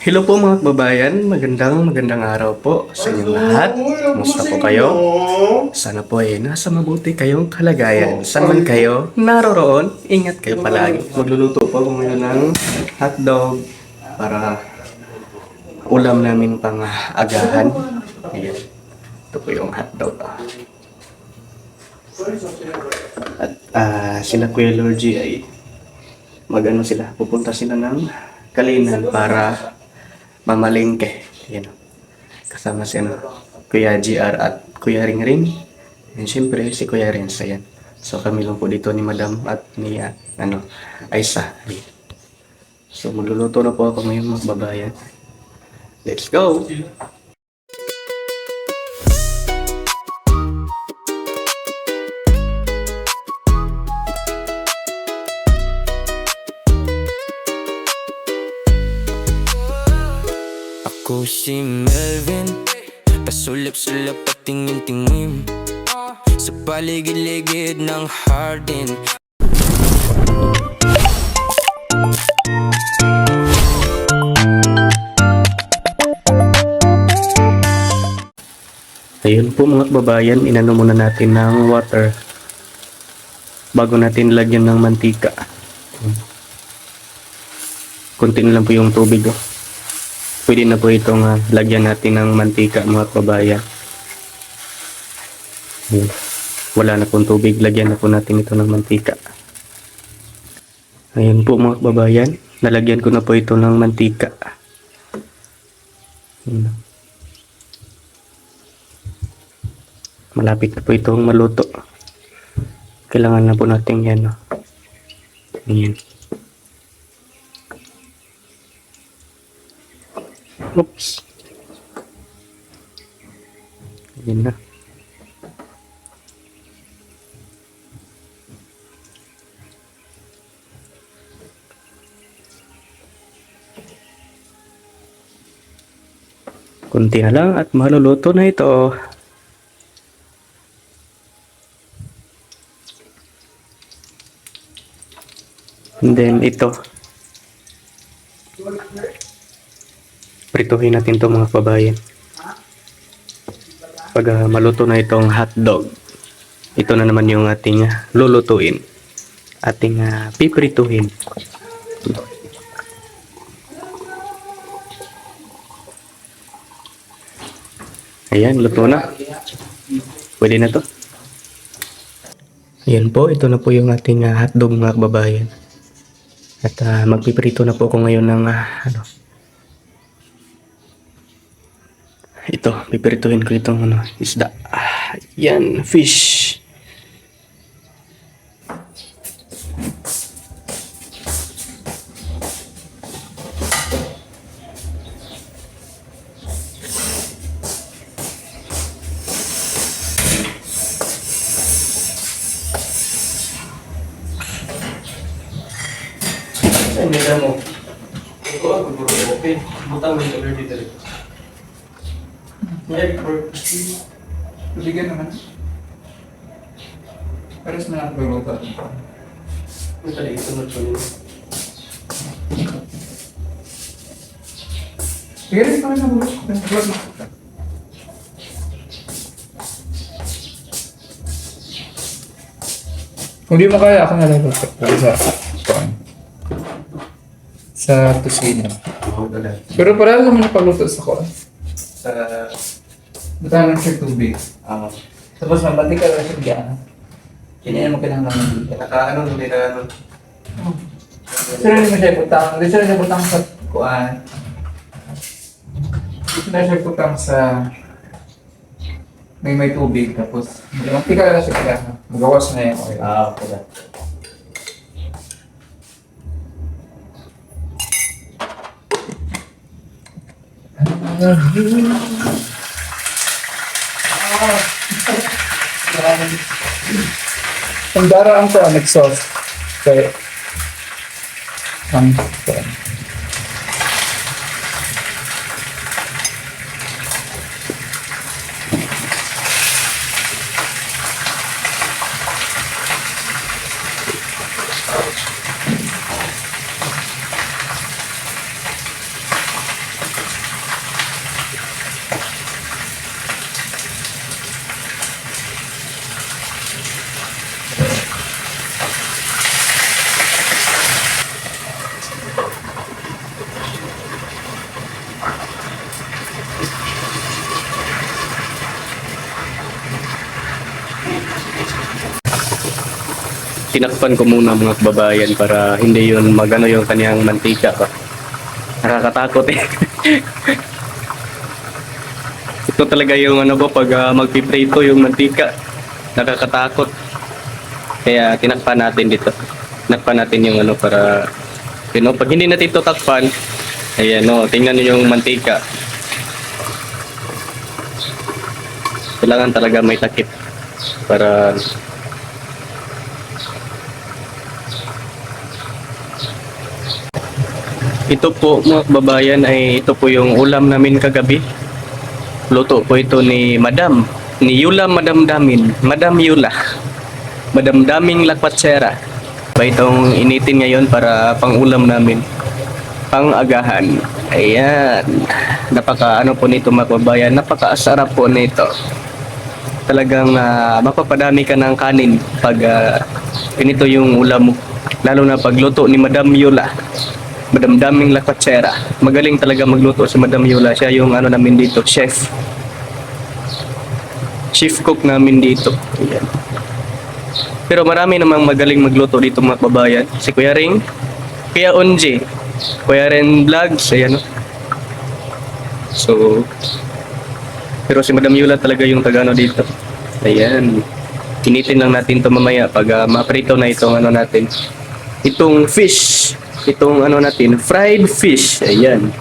Hello po mga kababayan, magandang araw po sa inyong lahat. Kumusta po kayo? Sana po ay nasa mabuti kayong kalagayan. Saan man kayo naroroon, ingat kayo palagi. Magluluto po ako ngayon ng hotdog para ulam namin pang agahan. Ayan, ito po yung hotdog. At sila Kuya Lorgy ay pupunta sila ng Kalinan para mamalengke. Yan. Kasama si Kuya GR at Kuya Ringring. And syempre si Kuya Renz. Ayan. So kami lang po dito ni Madam at ni Aisa. Ayan. So magluluto na po ako ngayon mga babayan. Let's go! Ako si Melvin, pasulap-sulap at tingin-tingin sa paligid-ligid ng Hardin. Ayun po mga kababayan, inano muna natin ng water bago natin lagyan ng mantika. Kunti na lang po yung tubig. Pwede na po itong lagyan natin ng mantika mga kababayan. Wala na pong tubig, lagyan na po natin ito ng mantika. Ayun po mga kababayan, nalagyan ko na po ito ng mantika. Malapit na po itong maluto. Kailangan na po natin yan. Ayan. Oops. Ayan na. Kunti na lang at maluluto na ito. And then ito. Prituhin natin ito mga kababayan. Pag maluto na itong hotdog, ito na naman yung ating lulutuin. Ating piprituhin. Ayan, luto na. Pwede na to. Ayan po, ito na po yung ating hotdog mga kababayan. At magpiprito na po ako ngayon ng ito, pipirituhin ko itong isda. Yan, fish. Ay, nila mo. Ito ang guguro. Okay, butang mo yung color dito. Bigyan naman. Pares na lang pagluto. Ito tali, sunod ko nyo. Bigyan rin naman na bulo. Kung di mo kaya, ako na lang luto. Sa tusina. Pero parang naman yung pagluto sa kuwan. Sa Butahan lang siya tubig. Tapos mabatik ka lang siya diyan. Kinain mo kailangan ng tubig. hindi na Sino rin mo siya iputang? Hindi siya rin iputang sa kuwan. Dito na siya iputang sa may tubig. Tapos mabatik ka lang siya kailangan. Magawas na yan. Okay. Okay. Ang daraan ko ang sauce. Kaya ang tinakpan ko muna mga kababayan para hindi yun magano yung kanyang mantika pa. Nakakatakot eh. Ito talaga yung ano ko pag magpiprito yung mantika. Nakakatakot. Kaya tinakpan natin dito. Tinakpan natin yung ano para pag hindi natin ito takpan, ayan o, tingnan niyo yung mantika. Kailangan talaga may takip para ito po mga kababayan ay ito po yung ulam namin kagabi. Luto po ito ni Madam. Ni Yula Madam Damin. Madam Yula. Madam Daming Lakwatsera. Ba itong initin ngayon para pang ulam namin. Pang agahan. Ayan. Napaka ano po nito mga kababayan. Napaka-asarap po nito. Talagang mapapadami ka ng kanin pag ganito yung ulam mo. Lalo na pagluto ni Madam Yula. Madam Daming Lakwatsera. Magaling talaga magluto si Madam Yula. Siya yung ano namin dito, chef. Chief cook namin dito. Ayan. Pero marami namang magaling magluto dito mga kababayan. Si Kuya Ring, Kuya Onji, Kuya Ren Vlogs, ayan o. So, pero si Madam Yula talaga yung tagano dito. Ayan. Initin lang natin to mamaya pag maprito na itong ano natin. Itong fish. Itong ano natin, fried fish. Ayan.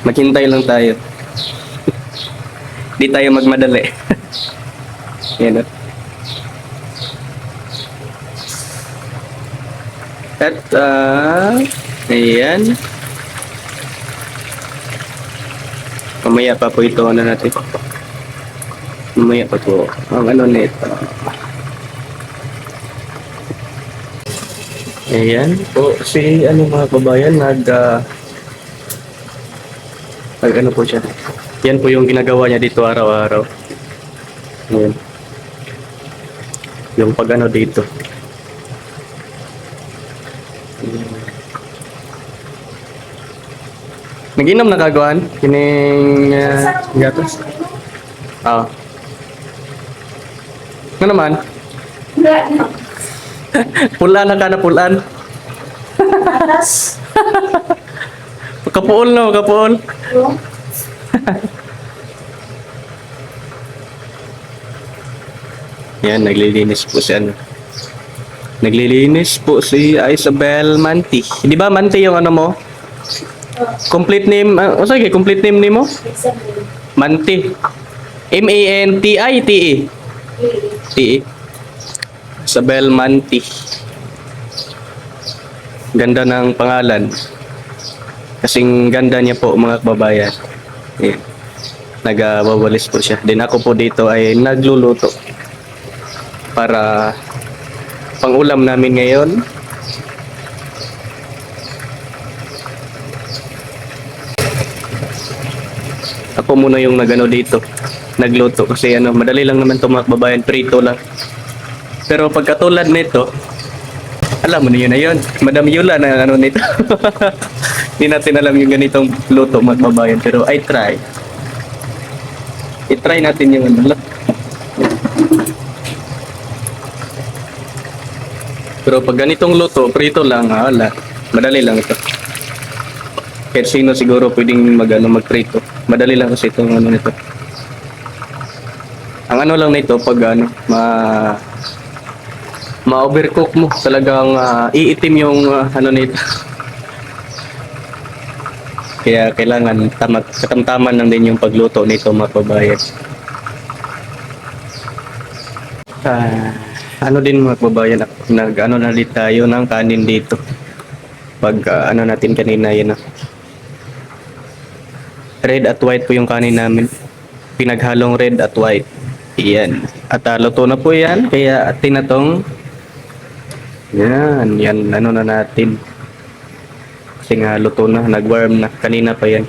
Maghintay lang tayo. Di tayo magmadali. Ayan. At, ayan. Mamaya pa po ito, ano natin. Mamaya pa po ang ano nito. Ayan po si ano mga kababayan ano po siya. Yan po yung ginagawa niya dito araw-araw. Ayan. Yung pag ano dito. Nag-inom na kagawan? Kining gatas? Oo. Ano naman? Pula na ka na pulaan. Atas. Kapuol na, kapuol. Yan, naglilinis po si ano. Naglilinis po si Isabel Manti. Di ba Manti yung ano mo? Complete name, sige, complete name ni mo? Manti. M-A-N-T-I-T-E. T-E. Isabel Manti. Ganda ng pangalan. Kasing ganda niya po mga kababayan. Yeah. Nagawawalis po siya. Din ako po dito ay nagluluto. Para pang-ulam namin ngayon. Ako muna yung nagano dito. Nagluto kasi ano, madali lang naman 'to mga kababayan, prito lang. Pero pagkatulad nito, alam mo niyo na 'yon. Madam Yula na ano nito. Hindi natin alam yung ganitong luto mga kababayan, pero I try. I-try natin yung ano. Pero pag ganitong luto, prito lang, wala. Madali lang ito. Kahit sino siguro pwedeng magprito. Madali lang kasi itong ano nito. Ang ano lang nito pag ano, ma-overcook mo, talagang iitim yung ano nito. Kaya kailangan katamtaman lang din yung pagluto nito mga kababayan. Ano din mga kababayan, nag-ano na din tayo ng kanin dito. Pag ano natin kanina yun. Red at white po yung kanin namin. Pinaghalong red at white. Iyan. At luto na po yan. Kaya atin na tong yan ano na natin. Kasi nga luto na, nag-warm na. Kanina pa yan.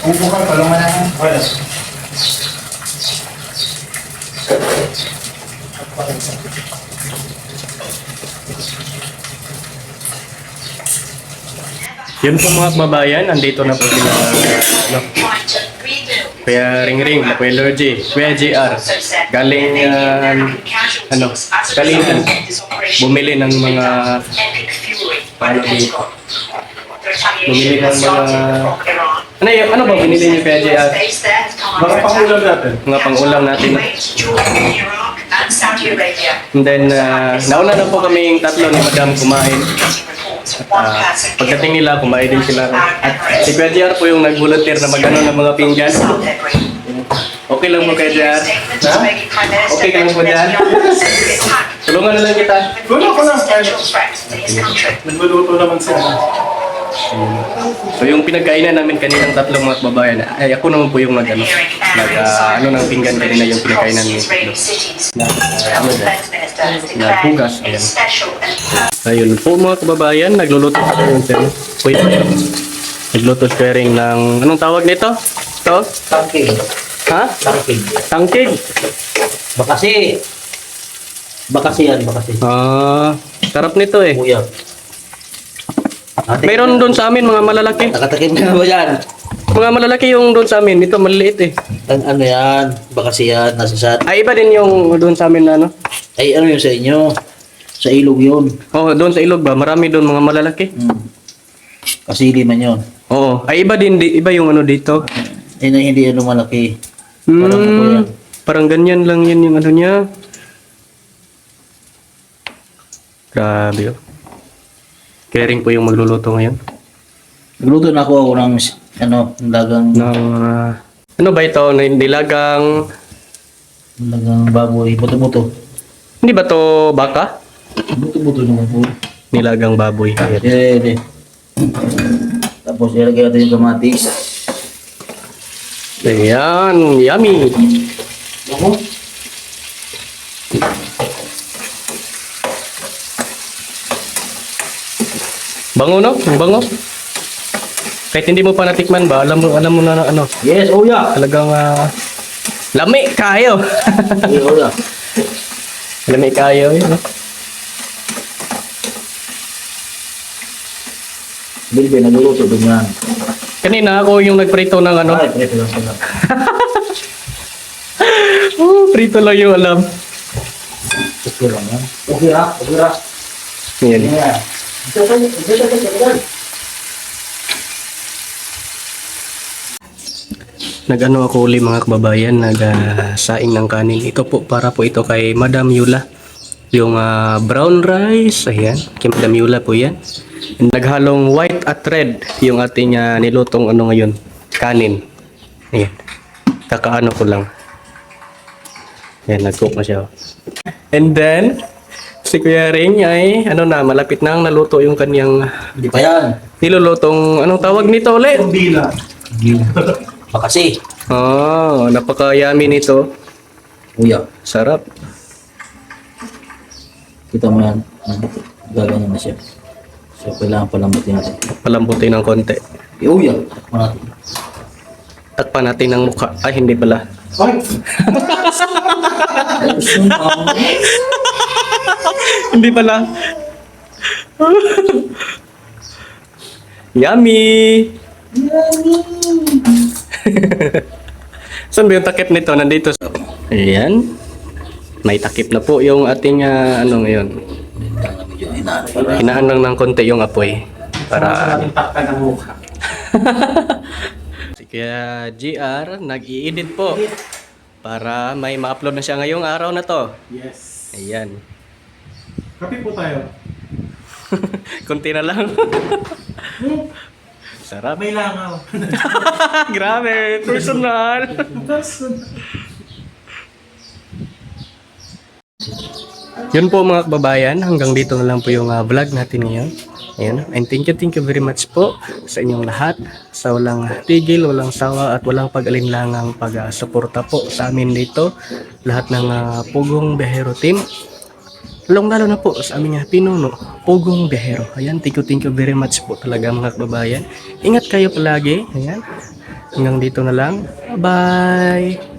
Upo ka, palungan na. Wala. Yun po mga kababayan, andito na po sila. Ano, Kuya Ring, Kuya Lurgy, Kuya JR. Galing, ano, Kalinan. Bumili ng mga, paano dito? Bumili ng mga, ano ba binili niyo Kuya JR? Mga pangulam natin. Mga pangulam natin. And then, nauna na po kaming tatlo ni Madam kumain. Pagdating nila, kumain din sila. At si Kuya JR po yung nag-volunteer na mag-ano ng mga pinggan. Okay lang mo Kuya JR? Ha? Okay ka lang po dyan? Tulungan na lang kita. Wala ko lang. Nagluluto naman siya. So yung pinagkainan namin kaninang tatlong mga kababayan, ay ako naman po yung ano ng pinggan kanina yung pinagkainan ni tatlo. Naghugas, ayan. Ayun po mga kababayan, nagluluto ako yung kuya. Nagluto sharing ng, anong tawag nito? Ito? Tangkig. Ha? Tangkig. Tangkig? Bakasi. Bakasi yan, bakasi. Sarap nito eh. Kuya. Ate, Mayroon doon sa amin mga malalaki. nakatakim na ba yan? Mga malalaki yung doon sa amin. Ito maliliit eh. Ano yan? Bakasi yan, nasa sa... Ay iba din yung doon sa amin na ano. Ay, ano yun sa inyo? Sa ilog yun. Oh, doon sa ilog ba? Marami doon mga malalaki. Kasili man yun. Oo. Ay iba din, iba yung ano dito. Ay, na hindi ano malaki. Hmm, Parang ako yan. parang ganyan lang yan yung ano niya. Grabe oh. Caring po yung magluluto ngayon. Nagluto na ako ng ano, dagang Ano ba ito? Nilagang... baboy. Buto-buto. Hindi ba to baka? Buto-buto naman po. Nilagang baboy. Eh. Tapos ilagay natin yung kamatis. Ayan, yummy. Ako? Bango no? Ang bango. Kahit hindi mo pa natikman ba, alam mo na ano. Yes, oh yeah. Talagang lami kayo. Yes, oh yeah. Lami kayo yun. No? Bilbil, nagluluto din yan. Kanina ako yung nagprito ng ano. Ay, preto lang pala. Prito lang yung alam. Okay lang yan. Okay ha, okay ha. Yan. Yeah. Nag-ano ako uli mga kababayan, nag-saing ng kanin. Ito po, para po ito kay Madam Yula. Yung brown rice, ayan. Kay Madam Yula po yan. Naghalong white at red yung ating nilutong ano ngayon, kanin. Ayan. Kakaano ko lang. Ayan, nag-cook na siya. And then, si Kuya Ring ay, ano na, malapit na ang naluto yung kanyang Hindi pa yan. nilulutong, anong tawag nito ulit? Bila. Bakasi. Oh, napaka-yummy nito. Uya. Sarap. Kita mo yan. Gaganyan na siya. So, kailangan palambutin natin. Palambutin ng konti. Uya. Takpan natin. Takpan natin ng mukha. Ay, hindi pala. Ay! Hindi pala. Yummy! Saan ba yung takip nito? Nandito. Ayan. May takip na po yung ating ano ngayon. Medyo hinaan pa lang. Hinaan lang ng konti yung apoy. Para... Takka ng mukha. Kaya GR, nag-i-edit po. Para may ma-upload na siya ngayong araw na to. Yes. Ayan. Kape po tayo. Konti na lang. Sarap. May langaw. Grabe, personal. Yun po mga kababayan, hanggang dito na lang po yung vlog natin ngayon. Ayan. And thank you very much po sa inyong lahat. Sa walang tigil, walang sawa at walang pag-alinlangang pag-suporta po sa amin dito. Lahat ng Pugong Biyahero team. Lalo na po sa aming pinuno, Pugong Biyahero. Ayan, thank you very much po talaga mga kababayan. Ingat kayo palagi. Ayan. Hanggang dito na lang. Bye!